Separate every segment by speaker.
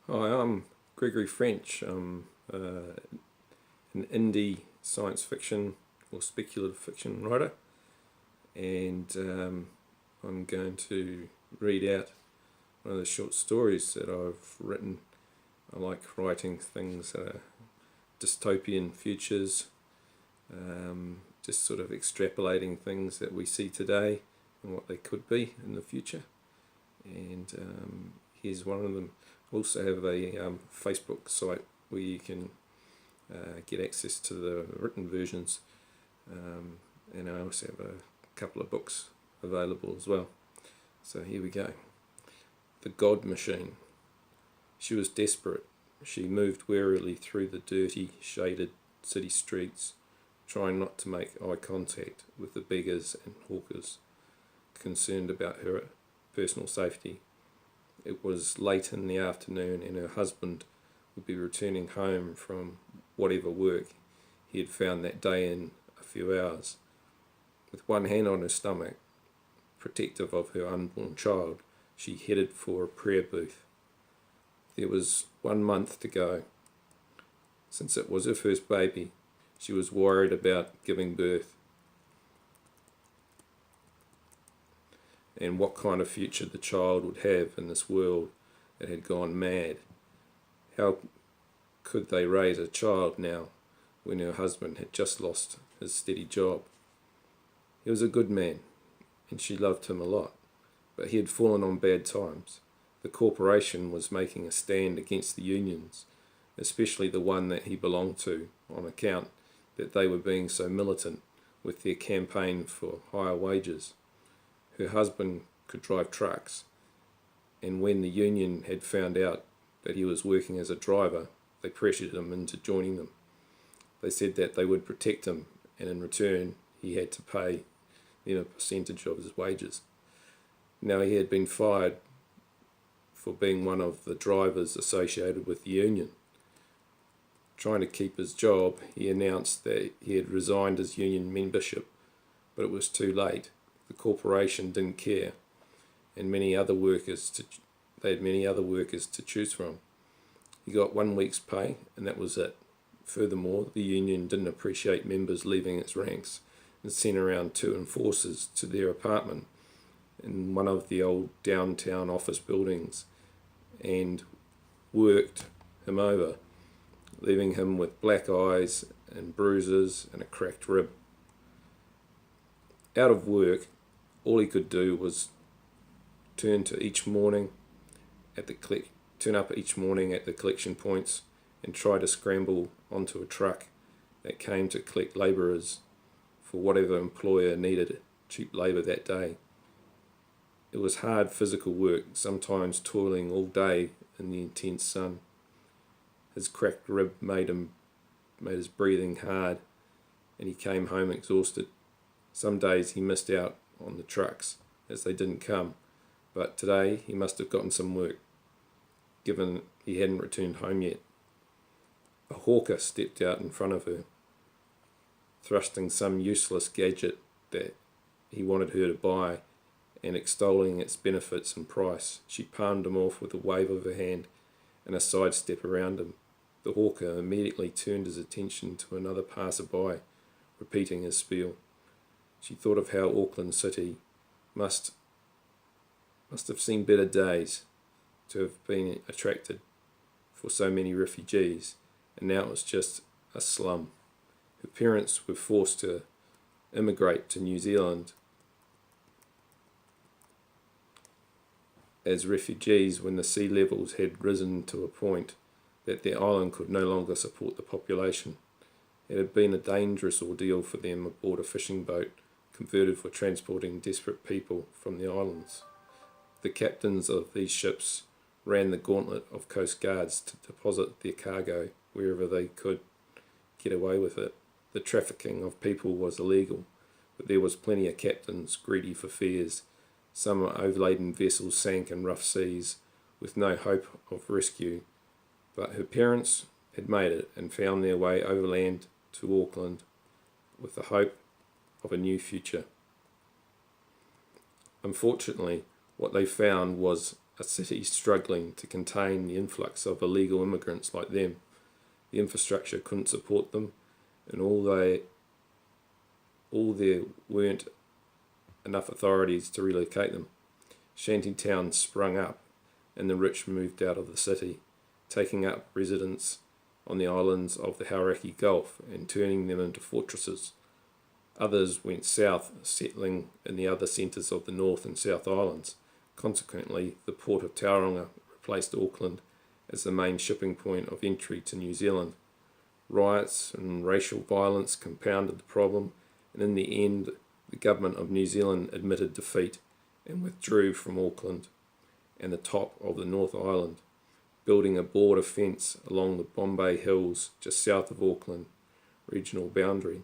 Speaker 1: Hi, I'm Gregory French. I'm an indie science fiction or speculative fiction writer, and I'm going to read out one of the short stories that I've written. I like writing things that are dystopian futures, just sort of extrapolating things that we see today and what they could be in the future. And here's one of them. I also have a Facebook site where you can get access to the written versions, and I also have a couple of books available as well. So here we go. The God Machine. She was desperate. She moved warily through the dirty, shaded city streets, trying not to make eye contact with the beggars and hawkers, concerned about her personal safety. It was late in the afternoon, and her husband would be returning home from whatever work he had found that day in a few hours. With one hand on her stomach, protective of her unborn child, she headed for a prayer booth. There was 1 month to go. Since it was her first baby, she was worried about giving birth and what kind of future the child would have in this world that had gone mad. How could they raise a child now when her husband had just lost his steady job? He was a good man, and she loved him a lot, but he had fallen on bad times. The corporation was making a stand against the unions, especially the one that he belonged to, on account that they were being so militant with their campaign for higher wages. Her husband could drive trucks, and when the union had found out that he was working as a driver, they pressured him into joining them. They said that they would protect him, and in return he had to pay them a percentage of his wages. Now he had been fired for being one of the drivers associated with the union. Trying to keep his job, he announced that he had resigned his union membership, but it was too late. The corporation didn't care, and they had many other workers to choose from. He got 1 week's pay, and that was it. Furthermore, the union didn't appreciate members leaving its ranks and sent around 2 enforcers to their apartment in one of the old downtown office buildings and worked him over, leaving him with black eyes and bruises and a cracked rib. Out of work, all he could do was turn up each morning at the collection points and try to scramble onto a truck that came to collect labourers for whatever employer needed cheap labour that day. It was hard physical work, sometimes toiling all day in the intense sun. His cracked rib made his breathing hard, and he came home exhausted. Some days he missed out on the trucks as they didn't come, but today he must have gotten some work, given he hadn't returned home yet. A hawker stepped out in front of her, thrusting some useless gadget that he wanted her to buy and extolling its benefits and price. She palmed him off with a wave of her hand and a sidestep around him. The hawker immediately turned his attention to another passerby, repeating his spiel. She thought of how Auckland City must have seen better days to have been attracted for so many refugees, and now it was just a slum. Her parents were forced to immigrate to New Zealand as refugees when the sea levels had risen to a point that their island could no longer support the population. It had been a dangerous ordeal for them aboard a fishing boat converted for transporting desperate people from the islands. The captains of these ships ran the gauntlet of coast guards to deposit their cargo wherever they could get away with it. The trafficking of people was illegal, but there was plenty of captains greedy for fares. Some overladen vessels sank in rough seas with no hope of rescue, but her parents had made it and found their way overland to Auckland with the hope of a new future. Unfortunately, what they found was a city struggling to contain the influx of illegal immigrants like them. The infrastructure couldn't support them, and all there weren't enough authorities to relocate them. Shanty towns sprung up, and the rich moved out of the city, taking up residence on the islands of the Hauraki Gulf and turning them into fortresses. Others went south, settling in the other centres of the North and South Islands. Consequently, the port of Tauranga replaced Auckland as the main shipping point of entry to New Zealand. Riots and racial violence compounded the problem, and in the end, the government of New Zealand admitted defeat and withdrew from Auckland and the top of the North Island, building a border fence along the Bombay Hills just south of Auckland regional boundary.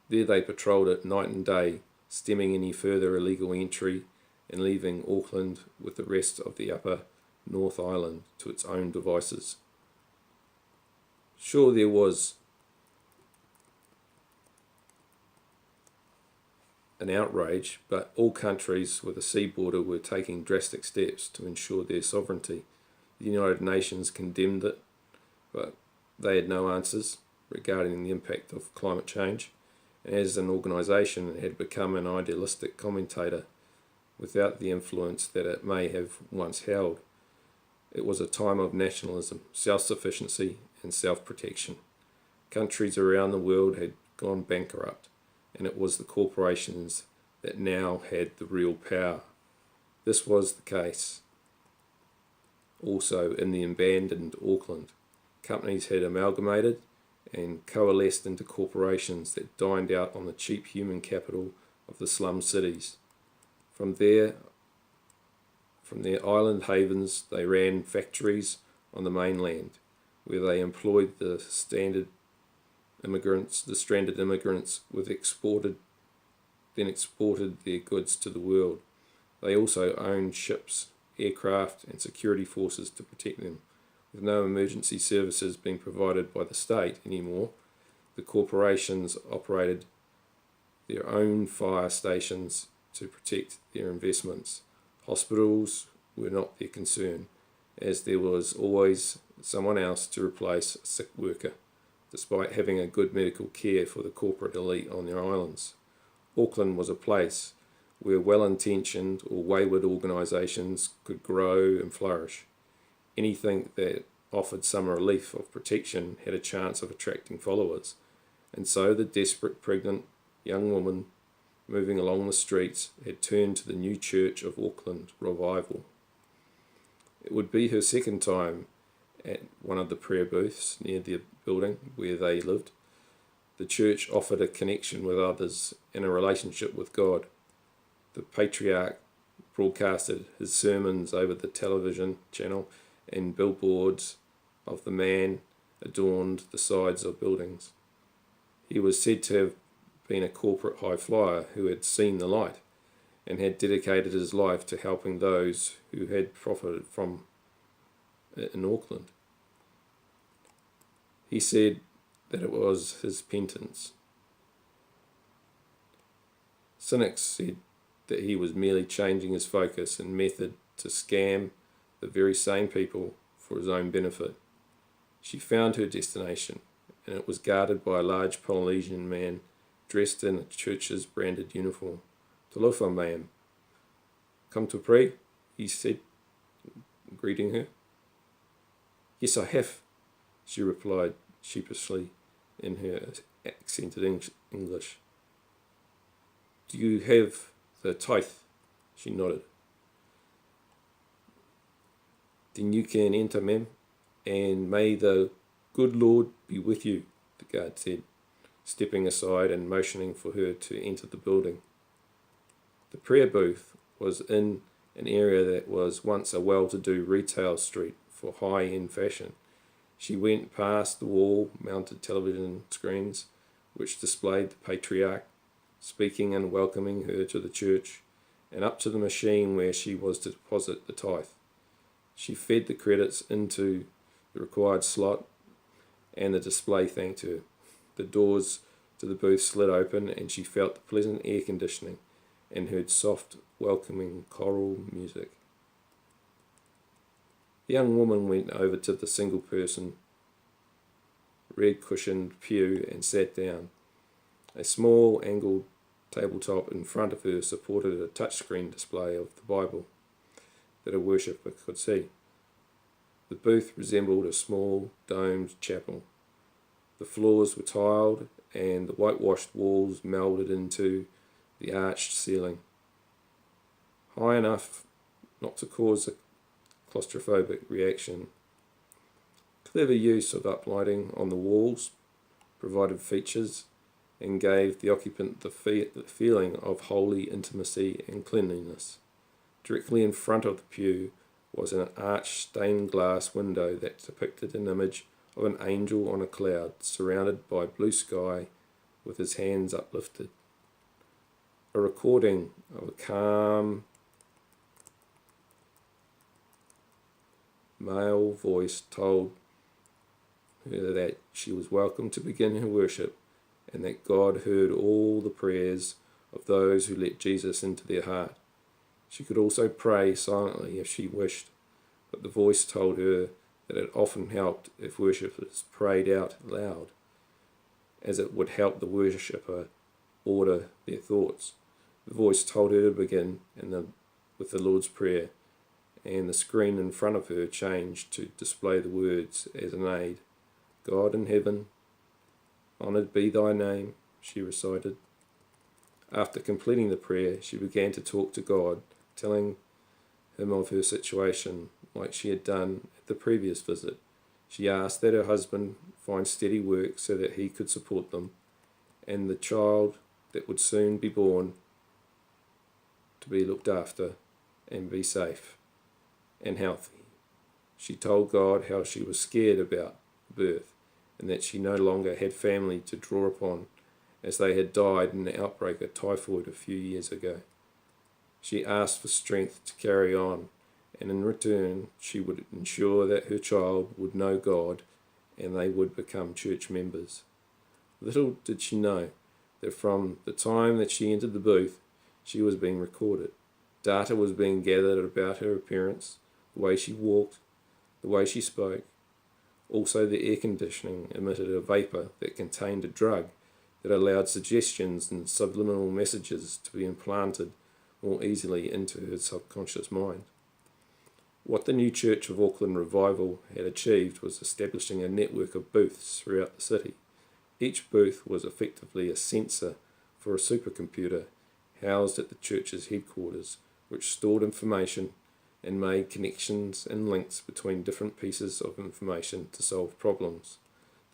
Speaker 1: There they patrolled it night and day, stemming any further illegal entry and leaving Auckland with the rest of the upper North Island to its own devices. Sure, there was an outrage, but all countries with a sea border were taking drastic steps to ensure their sovereignty. The United Nations condemned it, but they had no answers regarding the impact of climate change. As an organisation, it had become an idealistic commentator without the influence that it may have once held. It was a time of nationalism, self-sufficiency and self-protection. Countries around the world had gone bankrupt, and it was the corporations that now had the real power. This was the case also in the abandoned Auckland. Companies had amalgamated and coalesced into corporations that dined out on the cheap human capital of the slum cities. From their island havens, they ran factories on the mainland, where they employed the stranded immigrants, then exported their goods to the world. They also owned ships, aircraft, and security forces to protect them. With no emergency services being provided by the state anymore, the corporations operated their own fire stations to protect their investments. Hospitals were not their concern, as there was always someone else to replace a sick worker, despite having a good medical care for the corporate elite on their islands. Auckland was a place where well-intentioned or wayward organisations could grow and flourish. Anything that offered some relief of protection had a chance of attracting followers, and so the desperate pregnant young woman moving along the streets had turned to the new Church of Auckland revival. It would be her second time at one of the prayer booths near the building where they lived. The church offered a connection with others and a relationship with God. The patriarch broadcasted his sermons over the television channel, and billboards of the man adorned the sides of buildings. He was said to have been a corporate high flyer who had seen the light and had dedicated his life to helping those who had profited from it in Auckland. He said that it was his penance. Cynics said that he was merely changing his focus and method to scam the very same people for his own benefit. She found her destination, and it was guarded by a large Polynesian man dressed in a church's branded uniform. "Talofa, ma'am." "Come to pray?" he said, greeting her. "Yes, I have," she replied sheepishly in her accented English. "Do you have the tithe?" She nodded. "Then you can enter, ma'am, and may the good Lord be with you," the guard said, stepping aside and motioning for her to enter the building. The prayer booth was in an area that was once a well-to-do retail street for high-end fashion. She went past the wall-mounted television screens, which displayed the patriarch speaking and welcoming her to the church, and up to the machine where she was to deposit the tithe. She fed the credits into the required slot, and the display thanked her. The doors to the booth slid open, and she felt the pleasant air conditioning and heard soft, welcoming choral music. The young woman went over to the single-person, red-cushioned pew and sat down. A small, angled tabletop in front of her supported a touchscreen display of the Bible that a worshipper could see. The booth resembled a small, domed chapel. The floors were tiled, and the whitewashed walls melded into the arched ceiling, high enough not to cause a claustrophobic reaction. Clever use of uplighting on the walls provided features and gave the occupant the feeling of holy intimacy and cleanliness. Directly in front of the pew was an arched stained glass window that depicted an image of an angel on a cloud, surrounded by blue sky with his hands uplifted. A recording of a calm male voice told her that she was welcome to begin her worship and that God heard all the prayers of those who let Jesus into their heart. She could also pray silently if she wished, but the voice told her that it often helped if worshippers prayed out loud, as it would help the worshipper order their thoughts. The voice told her to begin with the Lord's Prayer, and the screen in front of her changed to display the words as an aid. God in heaven, honoured be thy name, she recited. After completing the prayer, she began to talk to God, telling him of her situation, like she had done at the previous visit. She asked that her husband find steady work so that he could support them, and the child that would soon be born to be looked after and be safe and healthy. She told God how she was scared about birth and that she no longer had family to draw upon, as they had died in the outbreak of typhoid a few years ago. She asked for strength to carry on, and in return she would ensure that her child would know God and they would become church members. Little did she know that from the time that she entered the booth, she was being recorded. Data was being gathered about her appearance, the way she walked, the way she spoke. Also, the air conditioning emitted a vapour that contained a drug that allowed suggestions and subliminal messages to be implanted more easily into her subconscious mind. What the new Church of Auckland Revival had achieved was establishing a network of booths throughout the city. Each booth was effectively a sensor for a supercomputer housed at the church's headquarters, which stored information and made connections and links between different pieces of information to solve problems.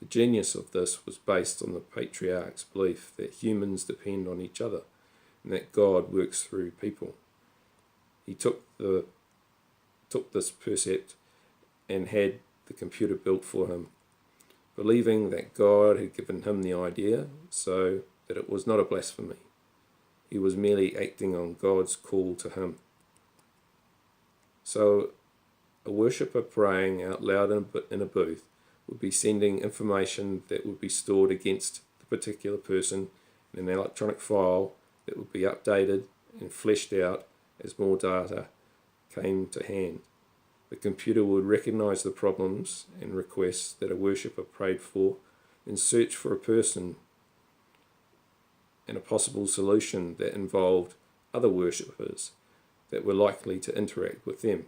Speaker 1: The genius of this was based on the patriarch's belief that humans depend on each other and that God works through people. He took this percept and had the computer built for him, believing that God had given him the idea so that it was not a blasphemy. He was merely acting on God's call to him. So a worshipper praying out loud in a booth would be sending information that would be stored against the particular person in an electronic file that would be updated and fleshed out as more data came to hand. The computer would recognize the problems and requests that a worshipper prayed for and search for a person and a possible solution that involved other worshippers that were likely to interact with them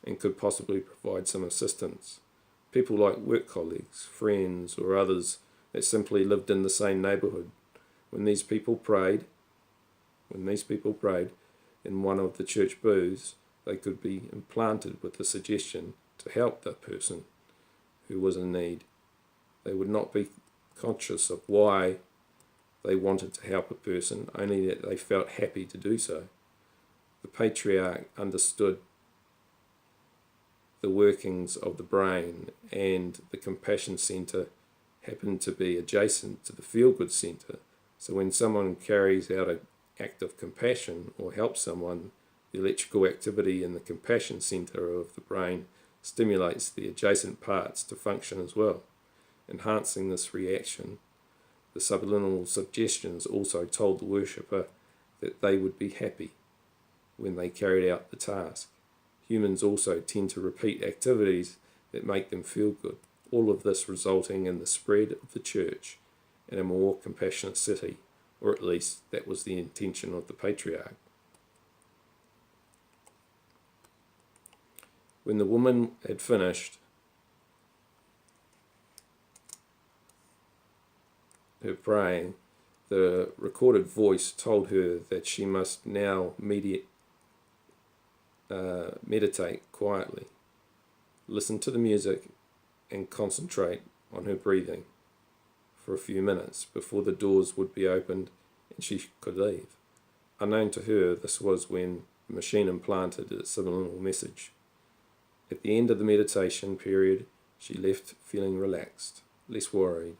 Speaker 1: and could possibly provide some assistance. People like work colleagues, friends, or others that simply lived in the same neighbourhood. When these people prayed in one of the church booths, they could be implanted with a suggestion to help that person who was in need. They would not be conscious of why they wanted to help a person, only that they felt happy to do so. The patriarch understood the workings of the brain, and the compassion centre happened to be adjacent to the feel-good centre. So when someone carries out an act of compassion or helps someone, the electrical activity in the compassion centre of the brain stimulates the adjacent parts to function as well, enhancing this reaction. The subliminal suggestions also told the worshipper that they would be happy when they carried out the task. Humans also tend to repeat activities that make them feel good, all of this resulting in the spread of the church in a more compassionate city, or at least that was the intention of the patriarch. When the woman had finished her praying, the recorded voice told her that she must now meditate quietly, listen to the music, and concentrate on her breathing for a few minutes before the doors would be opened and she could leave. Unknown to her, this was when the machine implanted its subliminal message. At the end of the meditation period, she left feeling relaxed, less worried,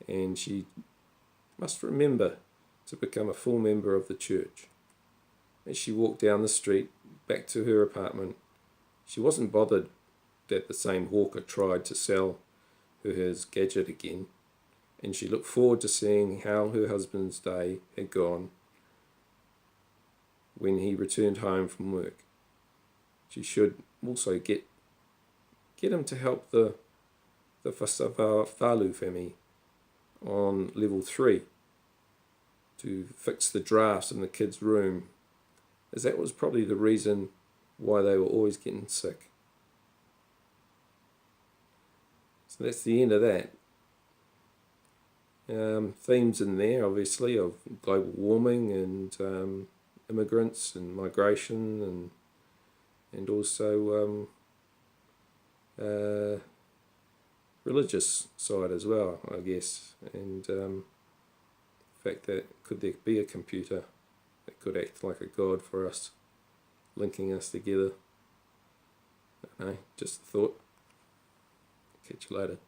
Speaker 1: and she must remember to become a full member of the church. As she walked down the street back to her apartment, she wasn't bothered that the same hawker tried to sell her his gadget again, and she looked forward to seeing how her husband's day had gone when he returned home from work. She should also get him to help the Falu family on level 3 to fix the drafts in the kids' room, as that was probably the reason why they were always getting sick. So that's the end of that. Themes in there, obviously, of global warming and immigrants and migration and also religious side as well, I guess, and the fact that could there be a computer that could act like a god for us, linking us together. I don't know, just a thought. Catch you later.